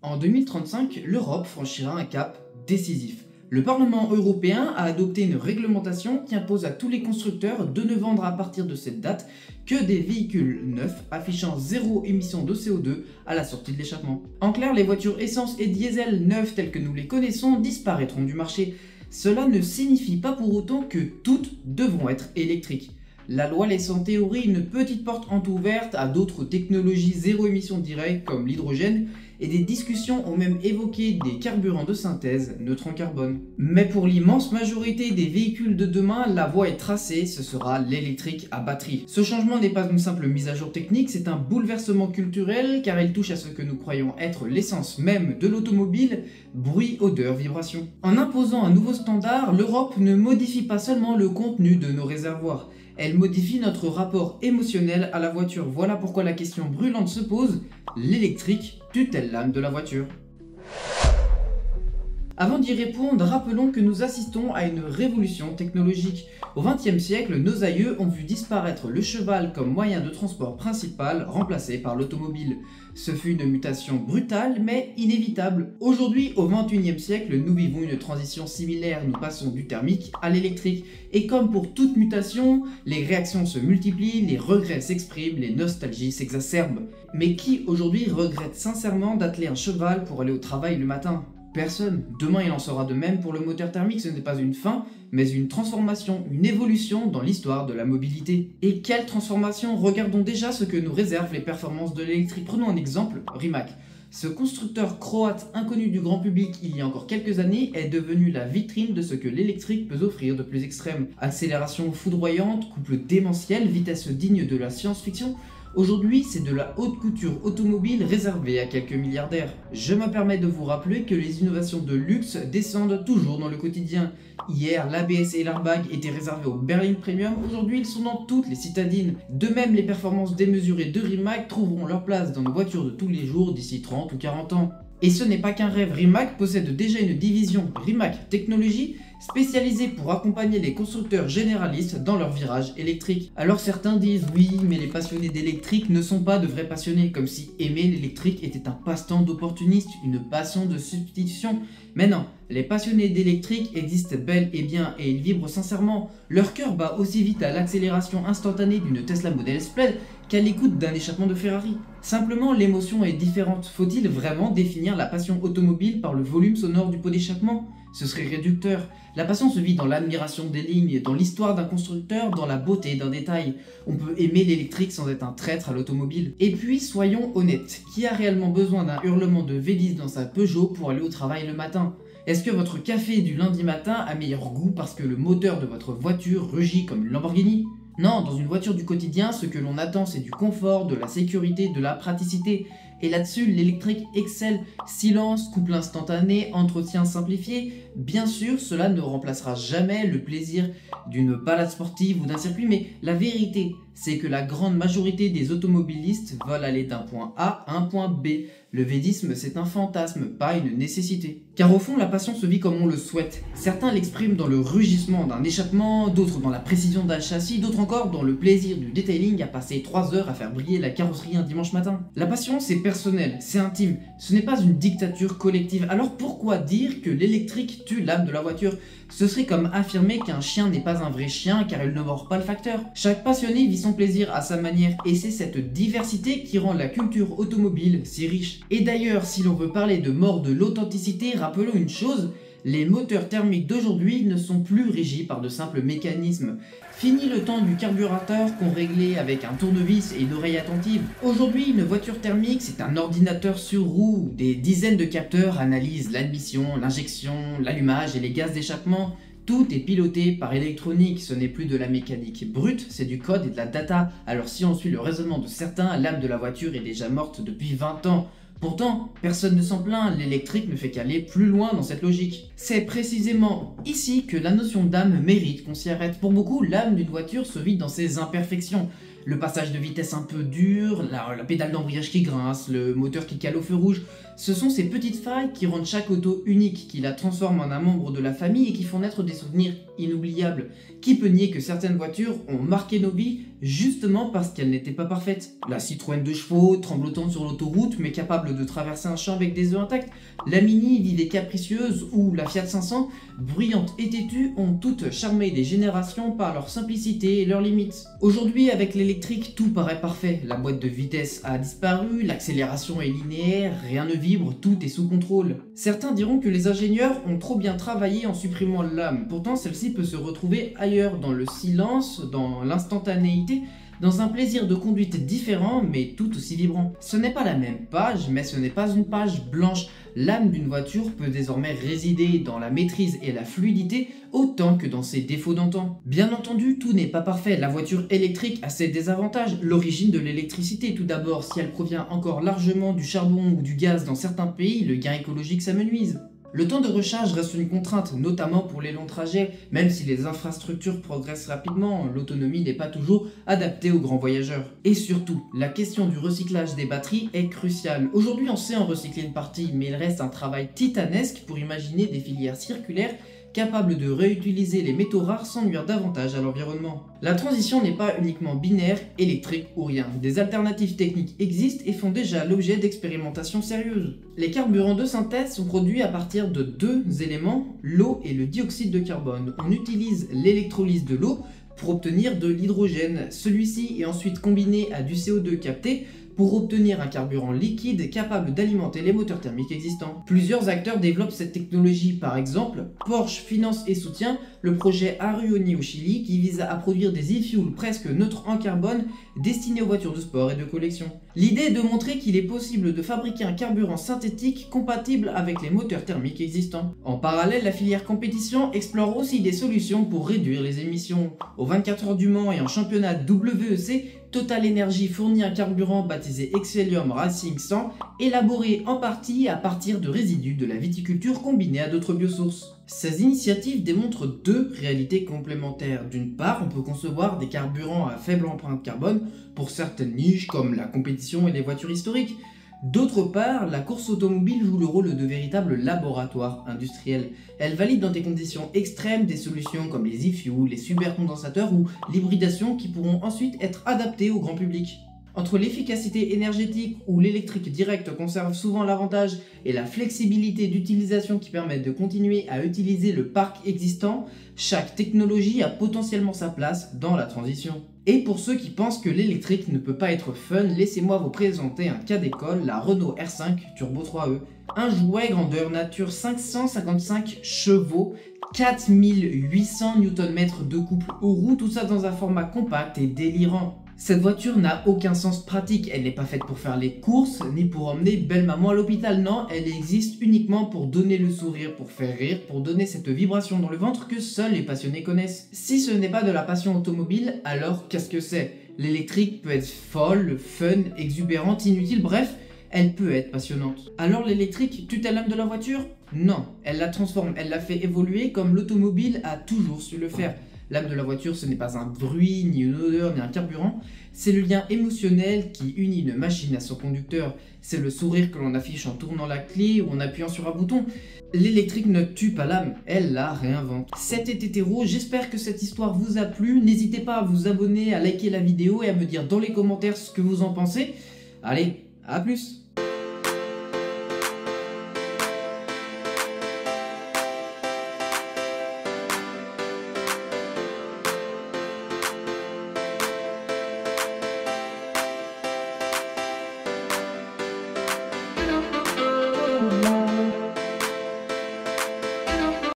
En 2035, l'Europe franchira un cap décisif. Le Parlement européen a adopté une réglementation qui impose à tous les constructeurs de ne vendre à partir de cette date que des véhicules neufs affichant zéro émission de CO2 à la sortie de l'échappement. En clair, les voitures essence et diesel neuves telles que nous les connaissons disparaîtront du marché. Cela ne signifie pas pour autant que toutes devront être électriques. La loi laisse en théorie une petite porte entrouverte à d'autres technologies zéro émission directe comme l'hydrogène, et des discussions ont même évoqué des carburants de synthèse neutres en carbone. Mais pour l'immense majorité des véhicules de demain, la voie est tracée, ce sera l'électrique à batterie. Ce changement n'est pas une simple mise à jour technique, c'est un bouleversement culturel car il touche à ce que nous croyons être l'essence même de l'automobile, bruit, odeur, vibration. En imposant un nouveau standard, l'Europe ne modifie pas seulement le contenu de nos réservoirs, elle modifie notre rapport émotionnel à la voiture. Voilà pourquoi la question brûlante se pose, l'électrique tue-t-elle l'âme de la voiture ? Avant d'y répondre, rappelons que nous assistons à une révolution technologique. Au XXe siècle, nos aïeux ont vu disparaître le cheval comme moyen de transport principal, remplacé par l'automobile. Ce fut une mutation brutale mais inévitable. Aujourd'hui, au XXIe siècle, nous vivons une transition similaire. Nous passons du thermique à l'électrique. Et comme pour toute mutation, les réactions se multiplient, les regrets s'expriment, les nostalgies s'exacerbent. Mais qui aujourd'hui regrette sincèrement d'atteler un cheval pour aller au travail le matin ? Personne. Demain il en sera de même pour le moteur thermique, ce n'est pas une fin, mais une transformation, une évolution dans l'histoire de la mobilité. Et quelle transformation? Regardons déjà ce que nous réservent les performances de l'électrique. Prenons un exemple, Rimac. Ce constructeur croate inconnu du grand public il y a encore quelques années est devenu la vitrine de ce que l'électrique peut offrir de plus extrême. Accélération foudroyante, couple démentiel, vitesse digne de la science-fiction. Aujourd'hui, c'est de la haute couture automobile réservée à quelques milliardaires. Je me permets de vous rappeler que les innovations de luxe descendent toujours dans le quotidien. Hier, l'ABS et l'airbag étaient réservés au Berline Premium, aujourd'hui ils sont dans toutes les citadines. De même, les performances démesurées de Rimac trouveront leur place dans nos voitures de tous les jours d'ici 30 ou 40 ans. Et ce n'est pas qu'un rêve, Rimac possède déjà une division Rimac Technologies spécialisée pour accompagner les constructeurs généralistes dans leur virage électrique. Alors certains disent oui, mais les passionnés d'électrique ne sont pas de vrais passionnés, comme si aimer l'électrique était un passe-temps d'opportuniste, une passion de substitution. Mais non, les passionnés d'électrique existent bel et bien et ils vibrent sincèrement. Leur cœur bat aussi vite à l'accélération instantanée d'une Tesla Model S Plaid qu'à l'écoute d'un échappement de Ferrari. Simplement, l'émotion est différente. Faut-il vraiment définir la passion automobile par le volume sonore du pot d'échappement ? Ce serait réducteur. La passion se vit dans l'admiration des lignes, dans l'histoire d'un constructeur, dans la beauté d'un détail. On peut aimer l'électrique sans être un traître à l'automobile. Et puis, soyons honnêtes, qui a réellement besoin d'un hurlement de V10 dans sa Peugeot pour aller au travail le matin ? Est-ce que votre café du lundi matin a meilleur goût parce que le moteur de votre voiture rugit comme une Lamborghini ? Non, dans une voiture du quotidien, ce que l'on attend c'est du confort, de la sécurité, de la praticité. Et là-dessus, l'électrique excelle. Silence, couple instantané, entretien simplifié. Bien sûr, cela ne remplacera jamais le plaisir d'une balade sportive ou d'un circuit, mais la vérité, c'est que la grande majorité des automobilistes veulent aller d'un point A à un point B. Le védisme, c'est un fantasme, pas une nécessité. Car au fond, la passion se vit comme on le souhaite. Certains l'expriment dans le rugissement d'un échappement, d'autres dans la précision d'un châssis, d'autres encore dans le plaisir du detailing à passer 3 heures à faire briller la carrosserie un dimanche matin. La passion, c'est personnel, c'est intime, ce n'est pas une dictature collective. Alors pourquoi dire que l'électrique tue l'âme de la voiture ? Ce serait comme affirmer qu'un chien n'est pas un vrai chien car il ne mord pas le facteur. Chaque passionné vit son plaisir à sa manière et c'est cette diversité qui rend la culture automobile si riche. Et d'ailleurs, si l'on veut parler de mort de l'authenticité, rappelons une chose, les moteurs thermiques d'aujourd'hui ne sont plus régis par de simples mécanismes. Fini le temps du carburateur qu'on réglait avec un tournevis et une oreille attentive. Aujourd'hui, une voiture thermique, c'est un ordinateur sur roue. Des dizaines de capteurs analysent l'admission, l'injection, l'allumage et les gaz d'échappement. Tout est piloté par électronique, ce n'est plus de la mécanique brute, c'est du code et de la data. Alors si on suit le raisonnement de certains, l'âme de la voiture est déjà morte depuis 20 ans. Pourtant, personne ne s'en plaint, l'électrique ne fait qu'aller plus loin dans cette logique. C'est précisément ici que la notion d'âme mérite qu'on s'y arrête. Pour beaucoup, l'âme d'une voiture se vit dans ses imperfections. Le passage de vitesse un peu dur, la pédale d'embrayage qui grince, le moteur qui cale au feu rouge, ce sont ces petites failles qui rendent chaque auto unique, qui la transforment en un membre de la famille et qui font naître des souvenirs inoubliables. Qui peut nier que certaines voitures ont marqué nos vies justement parce qu'elle n'était pas parfaite. La Citroën 2 chevaux, tremblotante sur l'autoroute, mais capable de traverser un champ avec des œufs intacts, la Mini, vive et capricieuse, ou la Fiat 500, bruyante et têtue, ont toutes charmé des générations par leur simplicité et leurs limites. Aujourd'hui, avec l'électrique, tout paraît parfait. La boîte de vitesse a disparu, l'accélération est linéaire, rien ne vibre, tout est sous contrôle. Certains diront que les ingénieurs ont trop bien travaillé en supprimant l'âme, pourtant celle-ci peut se retrouver ailleurs, dans le silence, dans l'instantanéité, dans un plaisir de conduite différent mais tout aussi vibrant. Ce n'est pas la même page, mais ce n'est pas une page blanche. L'âme d'une voiture peut désormais résider dans la maîtrise et la fluidité autant que dans ses défauts d'antan. Bien entendu, tout n'est pas parfait. La voiture électrique a ses désavantages. L'origine de l'électricité, tout d'abord, si elle provient encore largement du charbon ou du gaz dans certains pays, le gain écologique s'amenuise. Le temps de recharge reste une contrainte, notamment pour les longs trajets, même si les infrastructures progressent rapidement, l'autonomie n'est pas toujours adaptée aux grands voyageurs. Et surtout, la question du recyclage des batteries est cruciale. Aujourd'hui, on sait en recycler une partie, mais il reste un travail titanesque pour imaginer des filières circulaires capable de réutiliser les métaux rares sans nuire davantage à l'environnement. La transition n'est pas uniquement binaire, électrique ou rien. Des alternatives techniques existent et font déjà l'objet d'expérimentations sérieuses. Les carburants de synthèse sont produits à partir de deux éléments, l'eau et le dioxyde de carbone. On utilise l'électrolyse de l'eau pour obtenir de l'hydrogène. Celui-ci est ensuite combiné à du CO2 capté pour obtenir un carburant liquide capable d'alimenter les moteurs thermiques existants. Plusieurs acteurs développent cette technologie, par exemple, Porsche finance et soutient le projet Arioni au Chili qui vise à produire des e-fuels presque neutres en carbone destinés aux voitures de sport et de collection. L'idée est de montrer qu'il est possible de fabriquer un carburant synthétique compatible avec les moteurs thermiques existants. En parallèle, la filière compétition explore aussi des solutions pour réduire les émissions. Aux 24 heures du Mans et en championnat WEC, Total Energy fournit un carburant baptisé Excellium Racing 100, élaboré en partie à partir de résidus de la viticulture combinés à d'autres biosources. Ces initiatives démontrent deux réalités complémentaires. D'une part, on peut concevoir des carburants à faible empreinte carbone pour certaines niches comme la compétition et les voitures historiques. D'autre part, la course automobile joue le rôle de véritable laboratoire industriel. Elle valide dans des conditions extrêmes des solutions comme les e-fuels, les supercondensateurs ou l'hybridation qui pourront ensuite être adaptées au grand public. Entre l'efficacité énergétique où l'électrique direct conserve souvent l'avantage et la flexibilité d'utilisation qui permettent de continuer à utiliser le parc existant, chaque technologie a potentiellement sa place dans la transition. Et pour ceux qui pensent que l'électrique ne peut pas être fun, laissez-moi vous présenter un cas d'école, la Renault R5 Turbo 3E. Un jouet grandeur nature 555 chevaux, 4800 Nm de couple aux roues, tout ça dans un format compact et délirant. Cette voiture n'a aucun sens pratique, elle n'est pas faite pour faire les courses, ni pour emmener belle maman à l'hôpital, non, elle existe uniquement pour donner le sourire, pour faire rire, pour donner cette vibration dans le ventre que seuls les passionnés connaissent. Si ce n'est pas de la passion automobile, alors qu'est-ce que c'est? L'électrique peut être folle, fun, exubérante, inutile, bref, elle peut être passionnante. Alors l'électrique tue l'âme de la voiture? Non, elle la transforme, elle la fait évoluer comme l'automobile a toujours su le faire. L'âme de la voiture, ce n'est pas un bruit, ni une odeur, ni un carburant, c'est le lien émotionnel qui unit une machine à son conducteur. C'est le sourire que l'on affiche en tournant la clé ou en appuyant sur un bouton. L'électrique ne tue pas l'âme, elle la réinvente. C'était Hétéro, j'espère que cette histoire vous a plu. N'hésitez pas à vous abonner, à liker la vidéo et à me dire dans les commentaires ce que vous en pensez. Allez, à plus!